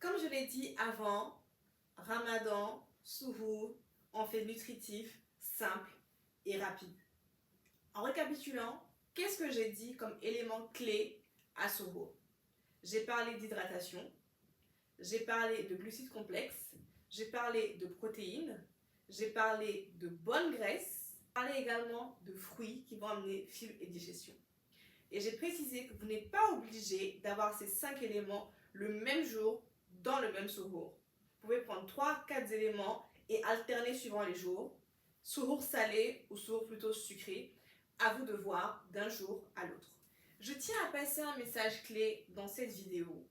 Comme je l'ai dit avant, Ramadan, Suhoor, on fait nutritif, simple et rapide. En récapitulant, qu'est-ce que j'ai dit comme élément clé à Suhoor? J'ai parlé d'hydratation, j'ai parlé de glucides complexes, j'ai parlé de protéines, j'ai parlé de bonne graisse, j'ai parlé également de fruits qui vont amener fibres et digestion. Et j'ai précisé que vous n'êtes pas obligé d'avoir ces 5 éléments le même jour dans le même Suhoor. Vous pouvez prendre 3-4 éléments et alterner suivant les jours. Suhoor salé ou Suhoor plutôt sucré, à vous de voir d'un jour à l'autre. Je tiens à passer un message clé dans cette vidéo.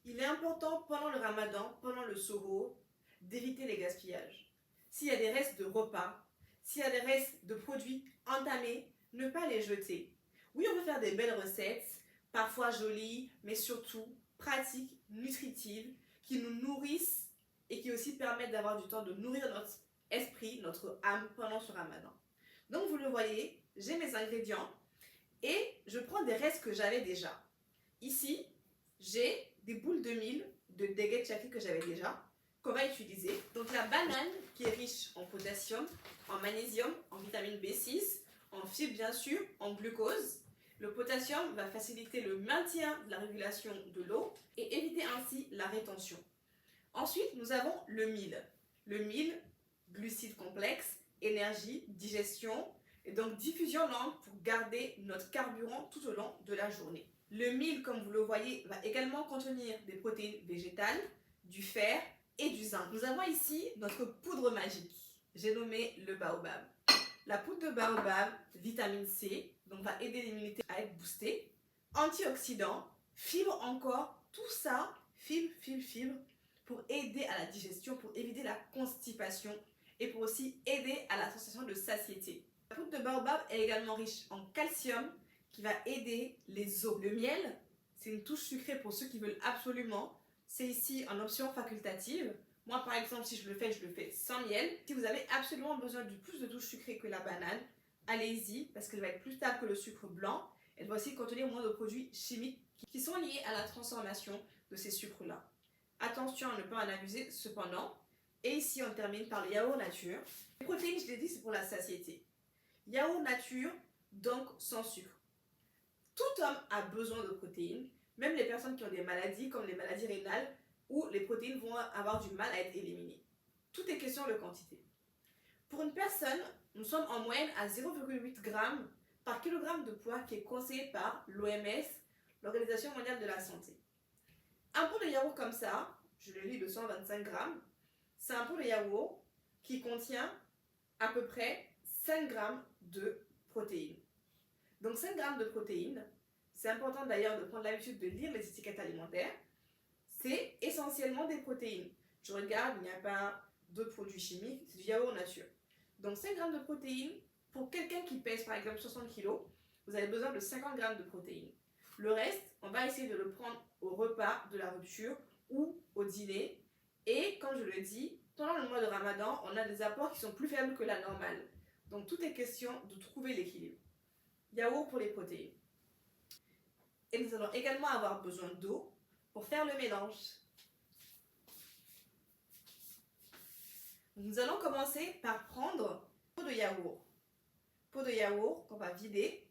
Il est important pendant le Ramadan, pendant le Suhoor, d'éviter les gaspillages. S'il y a des restes de repas, s'il y a des restes de produits entamés, ne pas les jeter. Oui, on peut faire des belles recettes, parfois jolies, mais surtout pratiques, nutritives, qui nous nourrissent et qui aussi permettent d'avoir du temps de nourrir notre esprit, notre âme pendant ce Ramadan. Donc vous le voyez, j'ai mes ingrédients et je prends des restes que j'avais déjà. Ici, j'ai des boules de mil de Deget Chafi que j'avais déjà, qu'on va utiliser. Donc la banane qui est riche en potassium, en magnésium, en vitamine B6, en fibres bien sûr, en glucose. Le potassium va faciliter le maintien de la régulation de l'eau et éviter ainsi la rétention. Ensuite, nous avons le mil. Le mil, glucides complexes, énergie, digestion et donc diffusion lente pour garder notre carburant tout au long de la journée. Le mil, comme vous le voyez, va également contenir des protéines végétales, du fer et du zinc. Nous avons ici notre poudre magique. J'ai nommé le baobab. La poudre de baobab, vitamine C, donc va aider l'immunité à être boostée. Antioxydants, fibres encore, tout ça, fibres, pour aider à la digestion, pour éviter la constipation et pour aussi aider à la sensation de satiété. La poudre de baobab est également riche en calcium qui va aider les os. Le miel, c'est une touche sucrée pour ceux qui veulent absolument. C'est ici en option facultative. Moi, par exemple, si je le fais sans miel. Si vous avez absolument besoin de plus de touche sucrée que la banane, allez-y, parce qu'elle va être plus stable que le sucre blanc. Elle va aussi contenir moins de produits chimiques qui sont liés à la transformation de ces sucres-là. Attention à ne pas en abuser cependant. Et ici, on termine par le yaourt nature. Les protéines, je l'ai dit, c'est pour la satiété. Yaourt nature, donc sans sucre. Tout homme a besoin de protéines, même les personnes qui ont des maladies comme les maladies rénales où les protéines vont avoir du mal à être éliminées. Tout est question de quantité. Pour une personne, nous sommes en moyenne à 0,8 g par kilogramme de poids qui est conseillé par l'OMS, l'Organisation mondiale de la santé. Un pot de yaourt comme ça, je le lis de 125 g, c'est un pot de yaourt qui contient à peu près 5 g de protéines. Donc 5 g de protéines, c'est important d'ailleurs de prendre l'habitude de lire les étiquettes alimentaires, c'est essentiellement des protéines. Je regarde, il n'y a pas de produits chimiques, c'est du yaourt nature. Donc 5 g de protéines, pour quelqu'un qui pèse par exemple 60 kg, vous avez besoin de 50 g de protéines. Le reste, on va essayer de le prendre au repas de la rupture ou au dîner. Et comme je le dis, pendant le mois de Ramadan, on a des apports qui sont plus faibles que la normale. Donc tout est question de trouver l'équilibre. Yaourt pour les protéines. Et nous allons également avoir besoin d'eau pour faire le mélange. Nous allons commencer par prendre pot de yaourt. Pot de yaourt qu'on va vider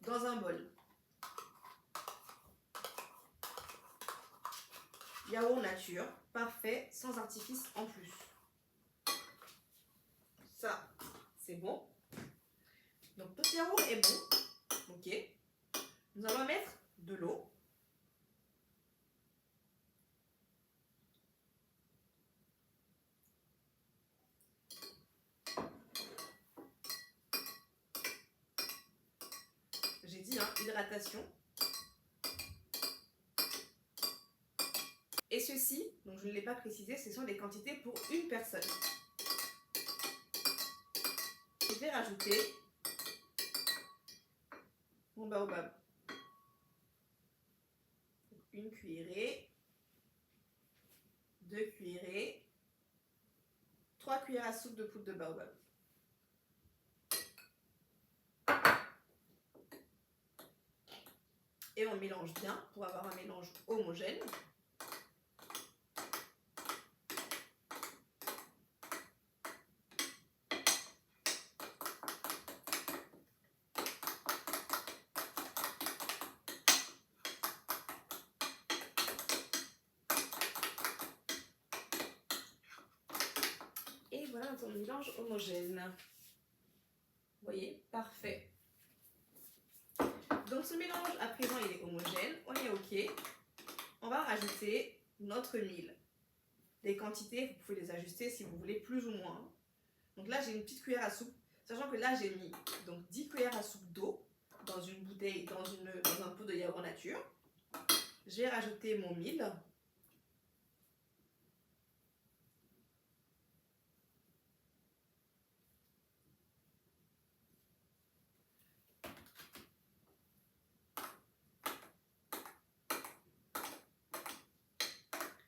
dans un bol. Yaourt nature, parfait, sans artifice en plus. Ça, c'est bon. Donc notre yaourt est bon. Ok. Nous allons mettre de l'eau. J'ai dit hydratation. Et ceci, donc je ne l'ai pas précisé, ce sont des quantités pour une personne. Je vais rajouter mon baobab. Une cuillerée, 2 cuillerées, 3 cuillères à soupe de poudre de baobab. Et on mélange bien pour avoir un mélange homogène. ton mélange homogène. Vous voyez, parfait. Donc ce mélange à présent il est homogène, on est ok. On va rajouter notre mil. Les quantités, vous pouvez les ajuster si vous voulez plus ou moins. Donc là j'ai une petite cuillère à soupe, sachant que là j'ai mis donc 10 cuillères à soupe d'eau dans une bouteille, dans un pot de yaourt nature. Je vais rajouter mon mil.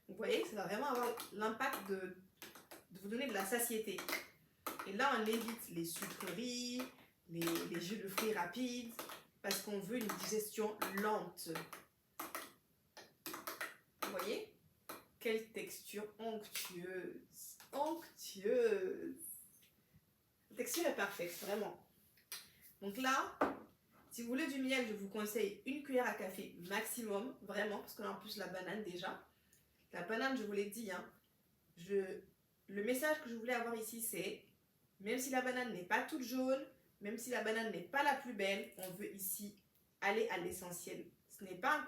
Vous voyez, ça va vraiment avoir l'impact de vous donner de la satiété. Et là, on évite les sucreries, les jus de fruits rapides, parce qu'on veut une digestion lente. Vous voyez? Quelle texture onctueuse, onctueuse. La texture est parfaite, vraiment. Donc là, si vous voulez du miel, je vous conseille une cuillère à café maximum, vraiment, parce qu'on a en plus la banane déjà. La banane, je vous l'ai dit, hein, le message que je voulais avoir ici, c'est, même si la banane n'est pas toute jaune, même si la banane n'est pas la plus belle, on veut ici aller à l'essentiel. Ce n'est pas un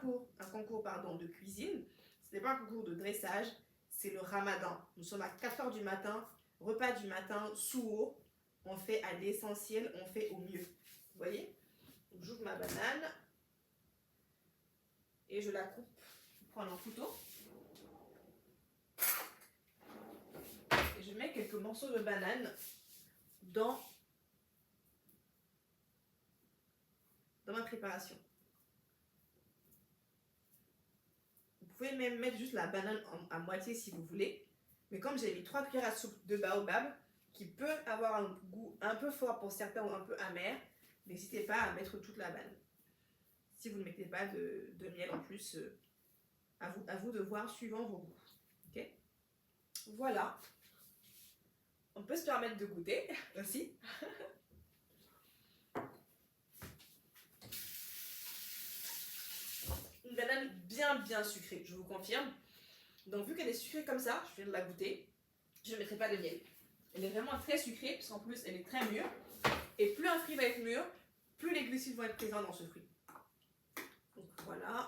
concours de cuisine, ce n'est pas un concours de dressage, c'est le ramadan. Nous sommes à 4 h du matin, repas du matin, sourd, on fait à l'essentiel, on fait au mieux. Vous voyez? J'ouvre ma banane et je la coupe. Je prends un couteau. Et je mets quelques morceaux de banane dans ma préparation. Vous pouvez même mettre juste la banane à moitié si vous voulez. Mais comme j'ai mis 3 cuillères à soupe de baobab, qui peut avoir un goût un peu fort pour certains ou un peu amer, n'hésitez pas à mettre toute la banane. Si vous ne mettez pas de miel en plus, à vous de voir suivant vos goûts. Okay? Voilà. On peut se permettre de goûter aussi. Une banane bien sucrée, je vous confirme. Donc vu qu'elle est sucrée comme ça, je viens de la goûter, je ne mettrai pas de miel. Elle est vraiment très sucrée, parce qu'en plus elle est très mûre. Et plus un fruit va être mûr, plus les glucides vont être présents dans ce fruit. Donc voilà,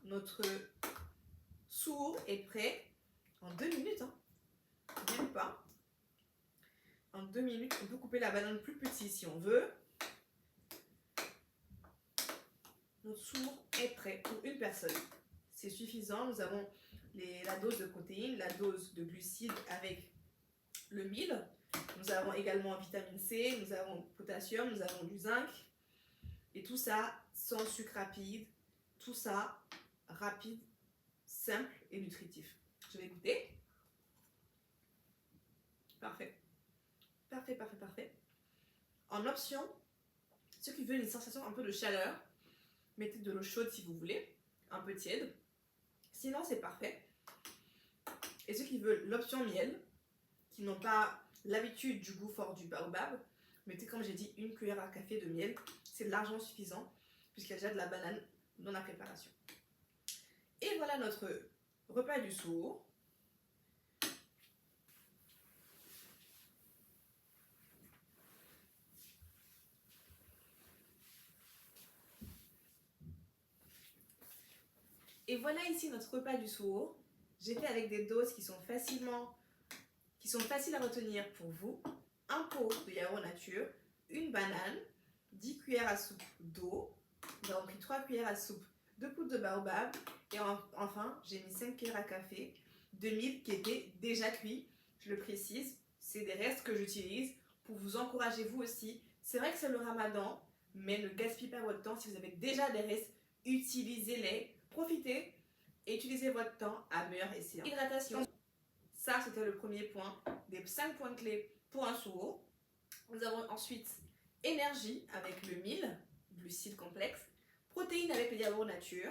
notre sourd est prêt en 2 minutes. Hein. Même pas. En 2 minutes, on peut couper la banane plus petite si on veut. Notre sourd est prêt pour une personne. C'est suffisant. Nous avons la dose de protéines, la dose de glucides avec le mil. Nous avons également vitamine C, nous avons potassium, nous avons du zinc. Et tout ça sans sucre rapide. Tout ça rapide, simple et nutritif. Je vais goûter. Parfait. Parfait. En option, ceux qui veulent une sensation un peu de chaleur, mettez de l'eau chaude si vous voulez, un peu tiède. Sinon, c'est parfait. Et ceux qui veulent l'option miel, qui n'ont pas l'habitude du goût fort du baobab, mettez, comme j'ai dit, une cuillère à café de miel. C'est largement suffisant, puisqu'il y a déjà de la banane dans la préparation. Et voilà notre repas du sourd. Et voilà ici notre repas du sourd. J'ai fait avec des doses qui sont faciles à retenir pour vous. Un pot de yaourt nature, une banane, 10 cuillères à soupe d'eau. Nous avons pris 3 cuillères à soupe de poudre de baobab. Et enfin, j'ai mis 5 cuillères à café de mil qui était déjà cuit. Je le précise, c'est des restes que j'utilise pour vous encourager vous aussi. C'est vrai que c'est le ramadan, mais ne gaspillez pas votre temps. Si vous avez déjà des restes, utilisez-les. Profitez et utilisez votre temps à meilleur escient. Hydratation. Ça, c'était le premier point, des 5 points clés pour un sourd. Nous avons ensuite énergie avec le mil, glucides complexes, protéines avec le yaourt nature.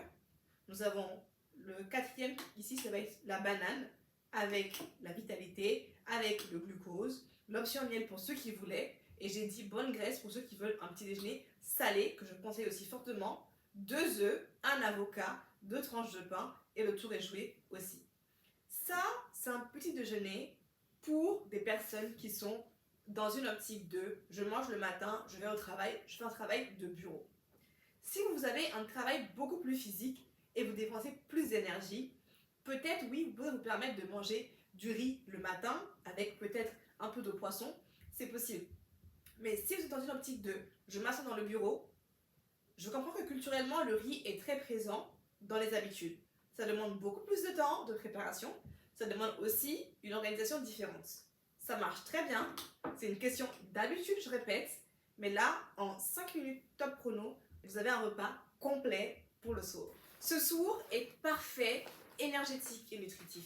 Nous avons le 4e, ici, ça va être la banane avec la vitalité, avec le glucose, l'option miel pour ceux qui voulaient, et j'ai dit bonne graisse pour ceux qui veulent un petit déjeuner salé, que je conseille aussi fortement, 2 œufs, un avocat, 2 tranches de pain, et le tour est joué aussi. Ça, c'est un petit déjeuner pour des personnes qui sont dans une optique de je mange le matin, je vais au travail, je fais un travail de bureau. Si vous avez un travail beaucoup plus physique et vous dépensez plus d'énergie, peut-être oui, vous pouvez vous permettre de manger du riz le matin avec peut-être un peu de poisson, c'est possible. Mais si vous êtes dans une optique de je m'assois dans le bureau, je comprends que culturellement le riz est très présent dans les habitudes. Ça demande beaucoup plus de temps de préparation, ça demande aussi une organisation différente. Ça marche très bien, c'est une question d'habitude, je répète, mais là, en 5 minutes top chrono, vous avez un repas complet pour le sourd. Ce sourd est parfait, énergétique et nutritif.